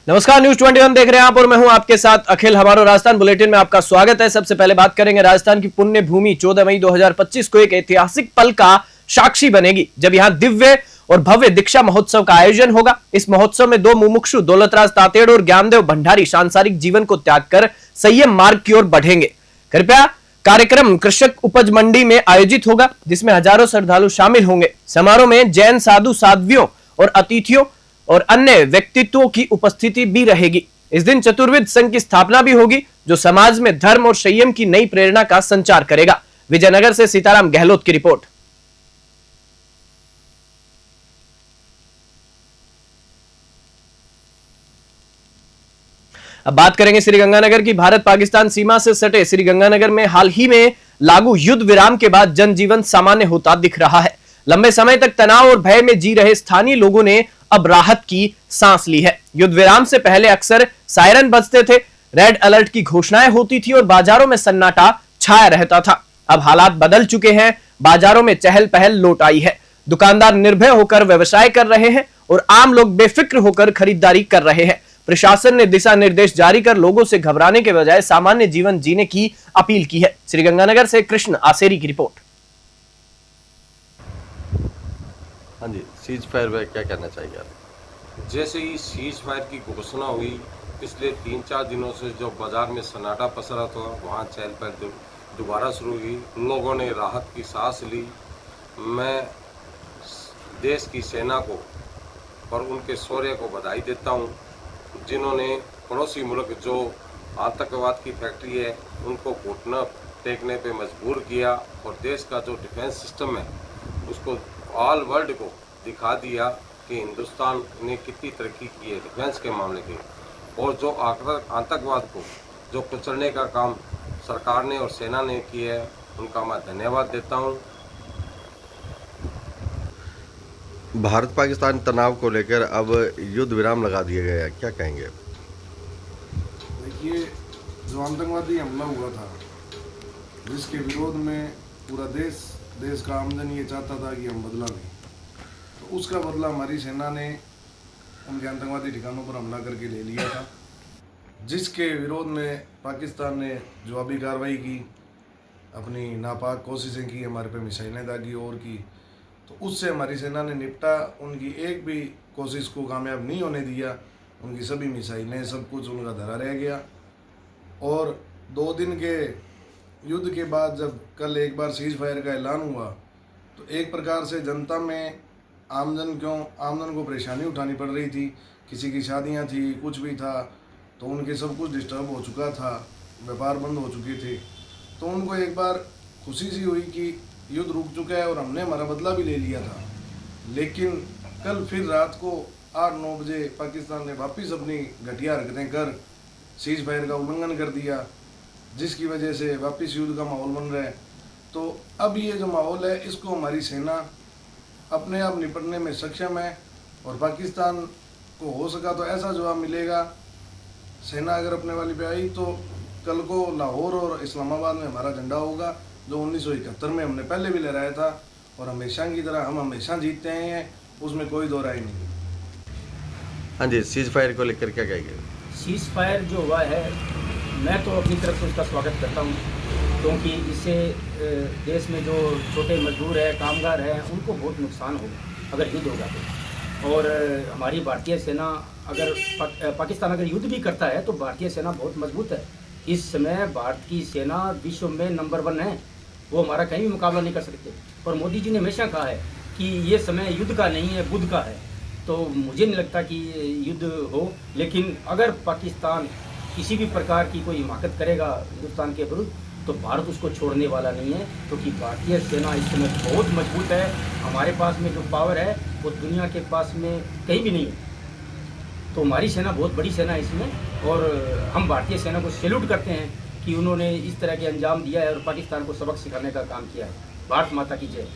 नमस्कार, न्यूज 21 देख रहे हैं आप और मैं हूं आपके साथ अखिल। हमारे राजस्थान बुलेटिन में आपका स्वागत है। सबसे पहले बात करेंगे राजस्थान की पुण्य भूमि 14 मई 2025 को एक ऐतिहासिक पल का साक्षी बनेगी, जब यहां दिव्य और भव्य दीक्षा महोत्सव का आयोजन होगा। इस महोत्सव में दो मुमुक्षु दौलतराज तातेड़ और ज्ञानदेव भंडारी सांसारिक जीवन को त्याग कर संयम मार्ग की ओर बढ़ेंगे। कृपया कार्यक्रम कृषक उपज मंडी में आयोजित होगा, जिसमें हजारों श्रद्धालु शामिल होंगे। समारोह में जैन साधु साध्वियों और अतिथियों और अन्य व्यक्तित्वों की उपस्थिति भी रहेगी। इस दिन चतुर्विद संघ की स्थापना भी होगी, जो समाज में धर्म और संयम की नई प्रेरणा का संचार करेगा। विजयनगर से सीताराम गहलोत की रिपोर्ट। अब बात करेंगे श्रीगंगानगर की। भारत पाकिस्तान सीमा से सटे श्रीगंगानगर में हाल ही में लागू युद्ध विराम के बाद जनजीवन सामान्य होता दिख रहा है। लंबे समय तक तनाव और भय में जी रहे स्थानीय लोगों ने अब राहत की सांस ली है। युद्ध विराम से पहले अक्सर सायरन बजते थे, रेड अलर्ट की घोषणाएं होती थी और बाजारों में सन्नाटा छाया रहता था। अब हालात बदल चुके हैं, बाजारों में चहल पहल लौट आई है। दुकानदार निर्भय होकर व्यवसाय कर रहे हैं और आम लोग बेफिक्र होकर खरीदारी कर रहे हैं। प्रशासन ने दिशा निर्देश जारी कर लोगों से घबराने के बजाय सामान्य जीवन जीने की अपील की है। श्रीगंगानगर से कृष्ण आसेरी की रिपोर्ट। हाँ जी, सीज फायर में क्या कहना चाहिए आप? जैसे ही सीज फायर की घोषणा हुई, पिछले 3-4 दिनों से जो बाजार में सन्नाटा पसरा था, वहाँ चहल पहल दोबारा शुरू हुई। लोगों ने राहत की सांस ली। मैं देश की सेना को और उनके शौर्य को बधाई देता हूँ, जिन्होंने पड़ोसी मुल्क जो आतंकवाद की फैक्ट्री है उनको घुटना टेकने पे मजबूर किया और देश का जो डिफेंस सिस्टम है उसको ऑल वर्ल्ड को दिखा दिया कि हिंदुस्तान ने कितनी तरक्की की है डिफेंस के मामले की। और जो आतंकवाद को जो कुचलने का काम सरकार ने और सेना ने किया है, उनका मैं धन्यवाद देता हूँ। भारत पाकिस्तान तनाव को लेकर अब युद्ध विराम लगा दिया गया है, क्या कहेंगे? देखिए, जो आतंकवादी हमला हुआ था, जिसके विरोध में पूरा देश का आमदन ये चाहता था कि हम बदला लें, तो उसका बदला हमारी सेना ने उनके आतंकवादी ठिकानों पर हमला करके ले लिया था। जिसके विरोध में पाकिस्तान ने जवाबी कार्रवाई की, अपनी नापाक कोशिशें की, हमारे पे मिसाइलें दागी और की, तो उससे हमारी सेना ने निपटा। उनकी एक भी कोशिश को कामयाब नहीं होने दिया। उनकी सभी मिसाइलें, सब कुछ उनका धरा रह गया। और 2 दिन के युद्ध के बाद जब कल एक बार सीज फायर का ऐलान हुआ, तो एक प्रकार से जनता में आमदन को परेशानी उठानी पड़ रही थी। किसी की शादियां थी, कुछ भी था, तो उनके सब कुछ डिस्टर्ब हो चुका था, व्यापार बंद हो चुके थे। तो उनको एक बार खुशी सी हुई कि युद्ध रुक चुका है और हमने हमारा बदला भी ले लिया था। लेकिन कल फिर रात को 8-9 बजे पाकिस्तान ने वापस अपनी घटिया हरकतें कर सीज फायर का उल्लंघन कर दिया, जिसकी वजह से वापस युद्ध का माहौल बन रहा है। तो अब ये जो माहौल है, इसको हमारी सेना अपने आप निपटने में सक्षम है और पाकिस्तान को हो सका तो ऐसा जवाब मिलेगा। सेना अगर अपने वाली पे आई तो कल को लाहौर और इस्लामाबाद में हमारा झंडा होगा, जो 1971 में हमने पहले भी लहराया था। और हमेशा की तरह हम हमेशा जीतते हैं, उसमें कोई दो राय नहीं। हाँ जी, सीज फायर को लेकर क्या कहेंगे? सीज फायर जो हुआ है, मैं तो अपनी तरफ से उसका स्वागत करता हूँ, क्योंकि इससे देश में जो छोटे मजदूर हैं, कामगार हैं, उनको बहुत नुकसान होगा अगर युद्ध होगा तो। और हमारी भारतीय सेना अगर पाकिस्तान अगर युद्ध भी करता है तो भारतीय सेना बहुत मजबूत है। इस समय भारत की सेना विश्व में नंबर 1 है, वो हमारा कहीं भी मुकाबला नहीं कर सकते। और मोदी जी ने हमेशा कहा है कि ये समय युद्ध का नहीं है, बुद्ध का है। तो मुझे नहीं लगता कि युद्ध हो, लेकिन अगर पाकिस्तान किसी भी प्रकार की कोई हिमाकत करेगा हिंदुस्तान के विरुद्ध, तो भारत उसको छोड़ने वाला नहीं है, क्योंकि भारतीय सेना इस समय बहुत मजबूत है। हमारे पास में जो पावर है वो दुनिया के पास में कहीं भी नहीं है। तो हमारी सेना बहुत बड़ी सेना है इसमें, और हम भारतीय सेना को सैल्यूट करते हैं कि उन्होंने इस तरह के अंजाम दिया है और पाकिस्तान को सबक सिखाने का काम किया है। भारत माता की जय।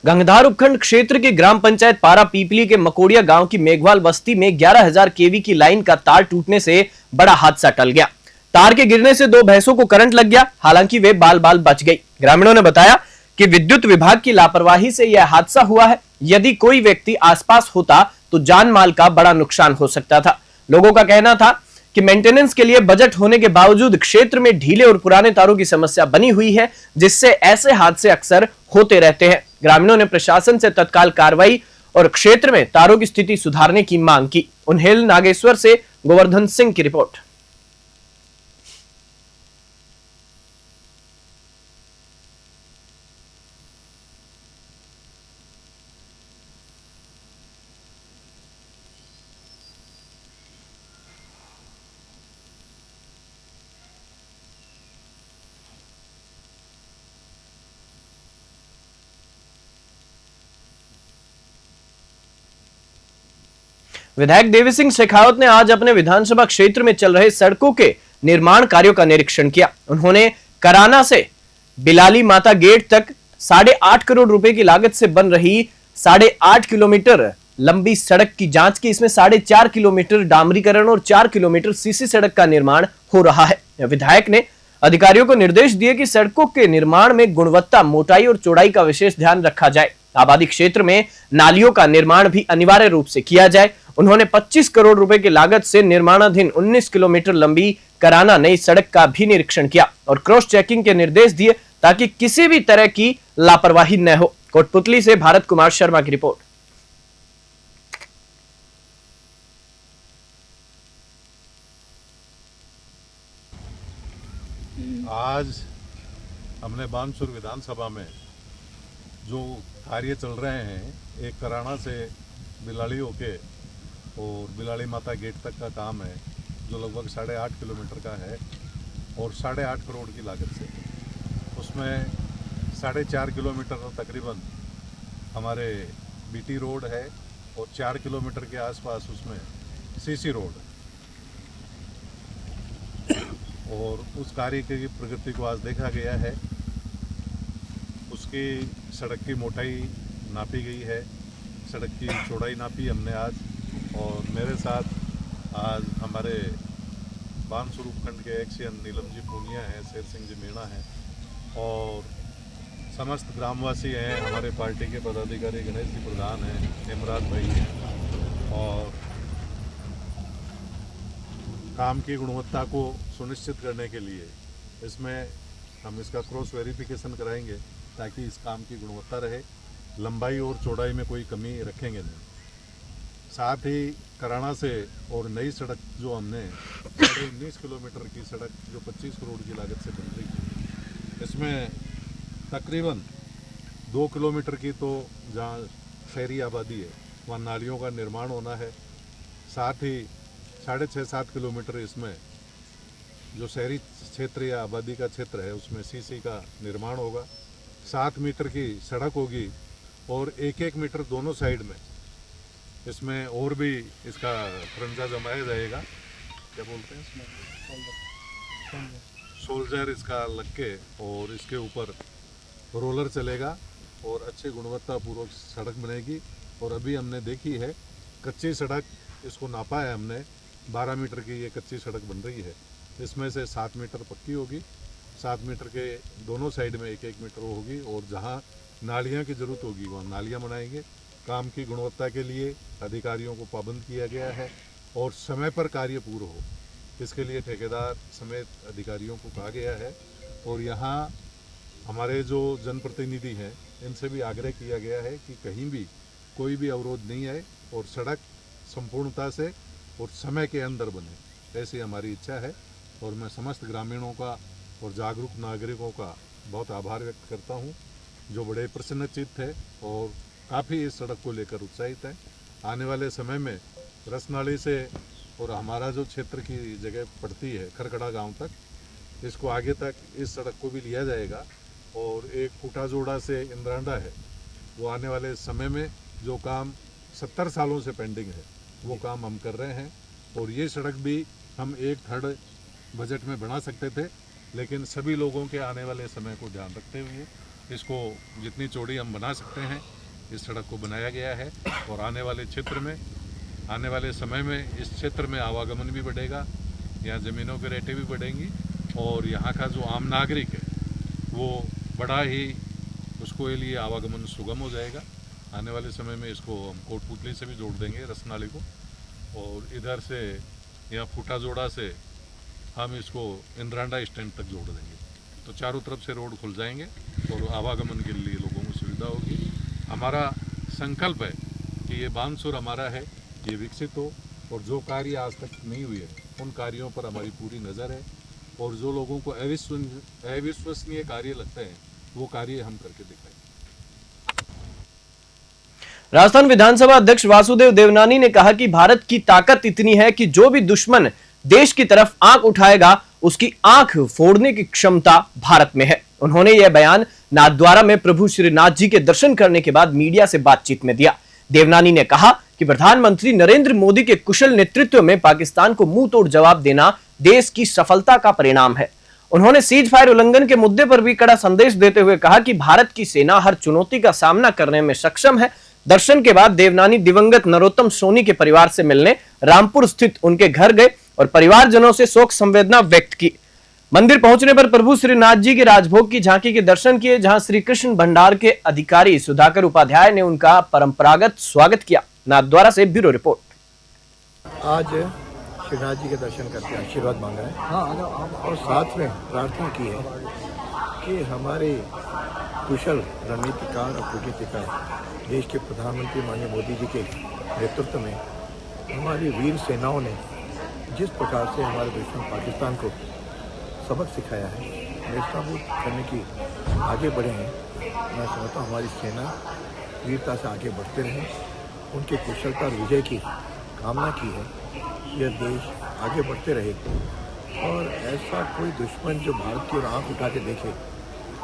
गंगधार उपखंड क्षेत्र के ग्राम पंचायत पारा पीपली के मकोड़िया गांव की मेघवाल बस्ती में 11,000 केवी की लाइन का तार टूटने से बड़ा हादसा टल गया। तार के गिरने से 2 भैंसों को करंट लग गया, हालांकि वे बाल बाल बच गई। ग्रामीणों ने बताया कि विद्युत विभाग की लापरवाही से यह हादसा हुआ है। यदि कोई व्यक्ति आसपास होता तो जान माल का बड़ा नुकसान हो सकता था। लोगों का कहना था कि मेंटेनेंस के लिए बजट होने के बावजूद क्षेत्र में ढीले और पुराने तारों की समस्या बनी हुई है, जिससे ऐसे हादसे अक्सर होते रहते हैं। ग्रामीणों ने प्रशासन से तत्काल कार्रवाई और क्षेत्र में तारों की स्थिति सुधारने की मांग की। उन्हेल नागेश्वर से गोवर्धन सिंह की रिपोर्ट। विधायक देवी सिंह शेखावत ने आज अपने विधानसभा क्षेत्र में चल रहे सड़कों के निर्माण कार्यों का निरीक्षण किया। उन्होंने कराना से बिलाली माता गेट तक 8.5 करोड़ रुपए की लागत से बन रही 8.5 किलोमीटर लंबी सड़क की जांच की। इसमें 4.5 किलोमीटर डामरीकरण और 4 किलोमीटर सीसी सड़क का निर्माण हो रहा है। विधायक ने अधिकारियों को निर्देश दिए कि सड़कों के निर्माण में गुणवत्ता, मोटाई और चौड़ाई का विशेष ध्यान रखा जाए। आबादी क्षेत्र में नालियों का निर्माण भी अनिवार्य रूप से किया जाए। उन्होंने 25 करोड़ रुपए की लागत से निर्माणाधीन 19 किलोमीटर लंबी कराना नई सड़क का भी निरीक्षण किया और क्रॉस चेकिंग के निर्देश दिए ताकि किसी भी तरह की लापरवाही न हो। कोटपुतली से भारत कुमार शर्मा की रिपोर्ट। आज हमने बानसूर विधानसभा में जो कार्य चल रहे हैं, एक कराना से बिलाली होके और बिलाली माता गेट तक का काम है, जो लगभग 8.5 किलोमीटर का है और 8.5 करोड़ की लागत से। उसमें 4.5 किलोमीटर तकरीबन हमारे बीटी रोड है और 4 किलोमीटर के आसपास उसमें सीसी रोड है। और उस कार्य की प्रगति को आज देखा गया है। उसकी सड़क की मोटाई नापी गई है, सड़क की चौड़ाई नापी हमने आज। और मेरे साथ आज हमारे बानसूर उपखंड के एक्सीएन नीलम जी पूनिया हैं, शेर सिंह जी मीणा हैं और समस्त ग्रामवासी हैं। हमारे पार्टी के पदाधिकारी गणेश जी प्रधान हैं, इमराज भाई हैं। और काम की गुणवत्ता को सुनिश्चित करने के लिए इसमें हम इसका क्रॉस वेरिफिकेशन कराएंगे ताकि इस काम की गुणवत्ता रहे। लंबाई और चौड़ाई में कोई कमी रखेंगे नहीं। साथ ही कराना से और नई सड़क जो हमने 19 किलोमीटर की सड़क जो 25 करोड़ की लागत से बन रही है, इसमें तकरीबन 2 किलोमीटर की तो जहाँ शहरी आबादी है वहाँ नालियों का निर्माण होना है। साथ ही 6.5-7 किलोमीटर इसमें जो शहरी क्षेत्र या आबादी का क्षेत्र है उसमें सीसी का निर्माण होगा। 7 मीटर की सड़क होगी और 1-1 मीटर दोनों साइड में इसमें और भी इसका खरंजा जमाया जाएगा। क्या बोलते हैं इसमें, सोल्जर इसका लग के और इसके ऊपर रोलर चलेगा और अच्छी गुणवत्तापूर्वक सड़क बनेगी। और अभी हमने देखी है कच्ची सड़क, इसको नापा है हमने, 12 मीटर की ये कच्ची सड़क बन रही है। इसमें से 7 मीटर पक्की होगी, 7 मीटर के दोनों साइड में 1-1 मीटर होगी और जहाँ नालियाँ की ज़रूरत होगी वहाँ नालियाँ बनाएंगे। काम की गुणवत्ता के लिए अधिकारियों को पाबंद किया गया है और समय पर कार्य पूर्ण हो, इसके लिए ठेकेदार समेत अधिकारियों को कहा गया है। और यहाँ हमारे जो जनप्रतिनिधि हैं इनसे भी आग्रह किया गया है कि कहीं भी कोई भी अवरोध नहीं आए और सड़क संपूर्णता से और समय के अंदर बने, ऐसी हमारी इच्छा है। और मैं समस्त ग्रामीणों का और जागरूक नागरिकों का बहुत आभार व्यक्त करता हूँ, जो बड़े प्रसन्नचित्त है और काफ़ी इस सड़क को लेकर उत्साहित है। आने वाले समय में रसनाली से और हमारा जो क्षेत्र की जगह पड़ती है खरखड़ा गांव तक, इसको आगे तक इस सड़क को भी लिया जाएगा। और एक फूटा जोड़ा से इंद्रांडा है, वो आने वाले समय में जो काम 70 सालों से पेंडिंग है वो काम हम कर रहे हैं। और ये सड़क भी हम 1/3 बजट में बना सकते थे, लेकिन सभी लोगों के आने वाले समय को ध्यान रखते हुए इसको जितनी चौड़ी हम बना सकते हैं इस सड़क को बनाया गया है। और आने वाले क्षेत्र में, आने वाले समय में इस क्षेत्र में आवागमन भी बढ़ेगा, यहाँ ज़मीनों की रेटें भी बढ़ेंगी और यहाँ का जो आम नागरिक है वो बड़ा ही उसको लिए आवागमन सुगम हो जाएगा। आने वाले समय में इसको हम कोटपुतली से भी जोड़ देंगे रसनाली को, और इधर से या फूटा जोड़ा से हम इसको इंद्रांडा स्टैंड तक जोड़ देंगे। तो चारों तरफ से रोड खुल जाएंगे और आवागमन के लिए लोगों को सुविधा होगी। हमारा संकल्प है कि ये बानसूर हमारा है, ये विकसित हो, और जो कार्य आज तक नहीं हुए उन कार्यों पर हमारी पूरी नज़र है, और जो लोगों को अविश्वसनीय कार्य लगते हैं वो कार्य हम करके दिखाएंगे। राजस्थान विधानसभा अध्यक्ष वासुदेव देवनानी ने कहा कि भारत की ताकत इतनी है कि जो भी दुश्मन देश की तरफ आंख उठाएगा उसकी आंख फोड़ने की क्षमता भारत में है। उन्होंने यह बयान नाथद्वारा में प्रभु श्रीनाथ जी के दर्शन करने के बाद मीडिया से बातचीत में दिया। देवनानी ने कहा कि प्रधानमंत्री नरेंद्र मोदी के कुशल नेतृत्व में पाकिस्तान को मुंह तोड़ जवाब देना देश की सफलता का परिणाम है। उन्होंने सीज फायर उल्लंघन के मुद्दे पर भी कड़ा संदेश देते हुए कहा कि भारत की सेना हर चुनौती का सामना करने में सक्षम है। दर्शन के बाद देवनानी दिवंगत नरोत्तम सोनी के परिवार से मिलने रामपुर स्थित उनके घर गए और परिवारजनों से शोक संवेदना व्यक्त की। मंदिर पहुंचने पर प्रभु श्रीनाथ जी के राजभोग की झांकी के दर्शन किए, जहां श्री कृष्ण भंडार के अधिकारी सुधाकर उपाध्याय ने उनका परंपरागत स्वागत किया। नाथद्वारा से ब्यूरो रिपोर्ट। आज श्रीनाथ जी के दर्शन करके आशीर्वाद मांगा है और साथ में प्रार्थना की है कि हमारे कुशल रणनीतिकार और कूटनीतिकार देश के प्रधानमंत्री माननीय मोदी जी के नेतृत्व में हमारी वीर सेनाओं ने जिस प्रकार से हमारे दुश्मन पाकिस्तान को सबक सिखाया है, नेस्तनाबूद करने की आगे बढ़े हैं। मैं समझता हूँ हमारी सेना वीरता से आगे बढ़ते रहे, उनके कुशलता और विजय की कामना की है। यह देश आगे बढ़ते रहे और ऐसा कोई दुश्मन जो भारत की ओर आंख उठा के देखे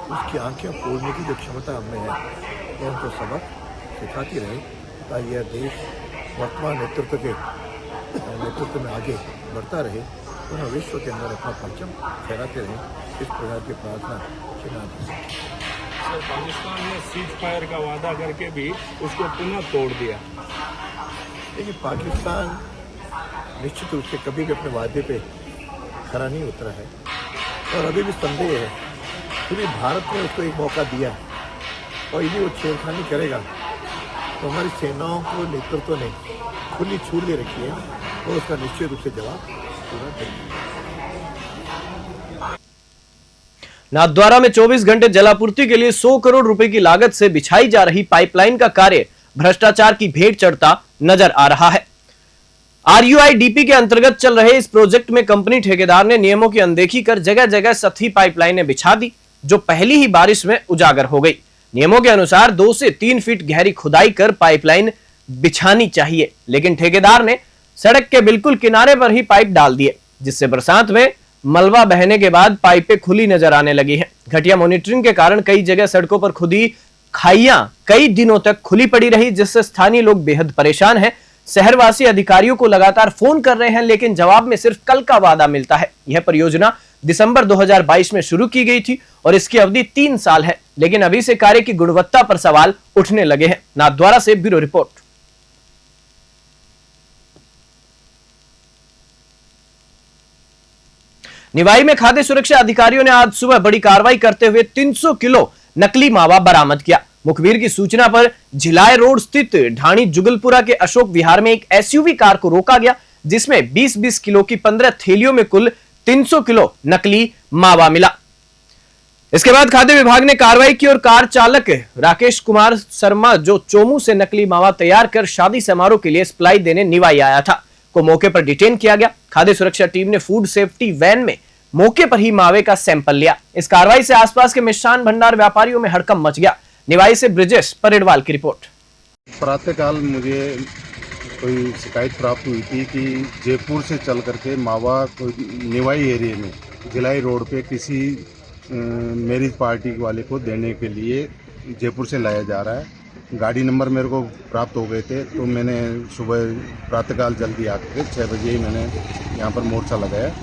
उसकी आंखें फोड़ने की जो क्षमता हमें है यह उनको सबक सिखाती रहे, ताकि यह देश वर्तमान नेतृत्व में आगे बढ़ता रहे, पूरा विश्व के अंदर अपना परचम फहराते रहे। इस प्रकार की प्रार्थना श्रीनाथ जी से। पाकिस्तान ने सीज फायर का वादा करके भी उसको पुनः तोड़ दिया। लेकिन पाकिस्तान निश्चित रूप से कभी भी अपने वादे पे खरा नहीं उतरा है और अभी भी संदेह है। फिर भी भारत ने उसको एक मौका दिया और यदि वो छेड़खानी करेगा तो हमारी सेनाओं को नेतृत्व ने खुली छूट दे रखी है और उसका निश्चित रूप से जवाब पूरा देंगे। नाथद्वारा में 24 घंटे जलापूर्ति के लिए 100 करोड़ रुपए की लागत से बिछाई जा रही पाइपलाइन का कार्य भ्रष्टाचार की भेंट चढ़ता नजर आ रहा है। RUIDP के अंतर्गत चल रहे इस प्रोजेक्ट में कंपनी ठेकेदार ने नियमों की अनदेखी कर जगह जगह सतही पाइपलाइनें बिछा दी, जो पहली ही बारिश में उजागर हो गई। नियमों के अनुसार 2 से 3 फीट गहरी खुदाई कर पाइपलाइन बिछानी चाहिए, लेकिन ठेकेदार ने सड़क के बिल्कुल किनारे पर ही पाइप डाल दिए, जिससे बरसात में मलबा बहने के बाद पाइपें खुली नजर आने लगी हैं। घटिया मॉनिटरिंग के कारण कई जगह सड़कों पर खुदी खाइयां कई दिनों तक खुली पड़ी रही, जिससे स्थानीय लोग बेहद परेशान हैं। शहरवासी अधिकारियों को लगातार फोन कर रहे हैं, लेकिन जवाब में सिर्फ कल का वादा मिलता है। यह परियोजना दिसंबर 2022 में शुरू की गई थी और इसकी अवधि 3 साल है, लेकिन अभी से कार्य की गुणवत्ता पर सवाल उठने लगे हैं। नाथद्वारा से ब्यूरो रिपोर्ट। निवाई में खाद्य सुरक्षा अधिकारियों ने आज सुबह बड़ी कार्रवाई करते हुए 300 किलो नकली मावा बरामद किया। मुखबिर की सूचना पर झिलाय रोड स्थित ढाणी जुगलपुरा के अशोक विहार में एक SUV कार को रोका गया, जिसमें 20-20 किलो की 15 थैलियों में कुल 300 किलो नकली मावा मिला। इसके बाद खाद्य विभाग ने कार्रवाई की और कार चालक राकेश कुमार शर्मा, जो चोमू से नकली मावा तैयार कर शादी समारोह के लिए सप्लाई देने निवाई आया था, को मौके पर डिटेन किया गया। खाद्य सुरक्षा टीम ने फूड सेफ्टी वैन में मौके पर ही मावे का सैंपल लिया। इस कार्रवाई से आसपास के मिष्ठान भंडार व्यापारियों में हड़कंप मच गया। निवाई से ब्रिजेश परेडवाल की रिपोर्ट। प्रातःकाल मुझे कोई शिकायत प्राप्त हुई थी कि जयपुर से चल करके मावा निवाई एरिया में भिलाई रोड पे किसी मैरिज पार्टी वाले को देने के लिए जयपुर से लाया जा रहा है। गाड़ी नंबर मेरे को प्राप्त हो गए थे, तो मैंने सुबह प्रातःकाल जल्दी आकर 6 बजे ही मैंने यहाँ पर मोर्चा लगाया।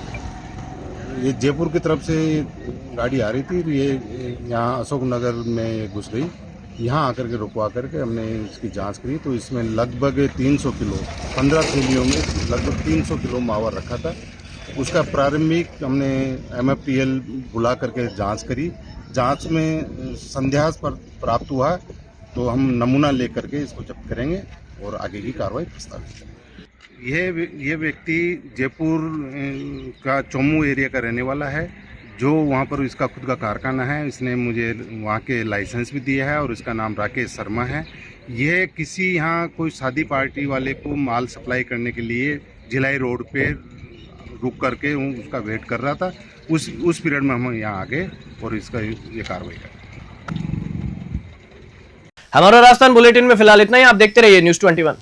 ये जयपुर की तरफ से गाड़ी आ रही थी, ये यहाँ अशोक नगर में घुस गई। यहाँ आकर के रुकवा करके हमने इसकी जांच करी, तो इसमें लगभग 300 किलो 15 थैलियों में लगभग 300 किलो मावा रखा था। उसका प्रारंभिक हमने MFTL बुला करके जांच करी। जांच में संदेहास्पद प्राप्त हुआ तो हम नमूना लेकर के इसको जब्त करेंगे और आगे की कार्रवाई प्रस्तावित करेंगे। ये व्यक्ति जयपुर का चोमू एरिया का रहने वाला है, जो वहाँ पर इसका खुद का कारखाना है। इसने मुझे वहाँ के लाइसेंस भी दिया है और इसका नाम राकेश शर्मा है। यह किसी यहाँ कोई शादी पार्टी वाले को माल सप्लाई करने के लिए जिलाई रोड पे रुक करके उसका वेट कर रहा था। उस पीरियड में हम यहाँ आ गए और इसका ये कार्रवाई करें। हमारा राजस्थान बुलेटिन में फिलहाल इतना ही। आप देखते रहिए News 21।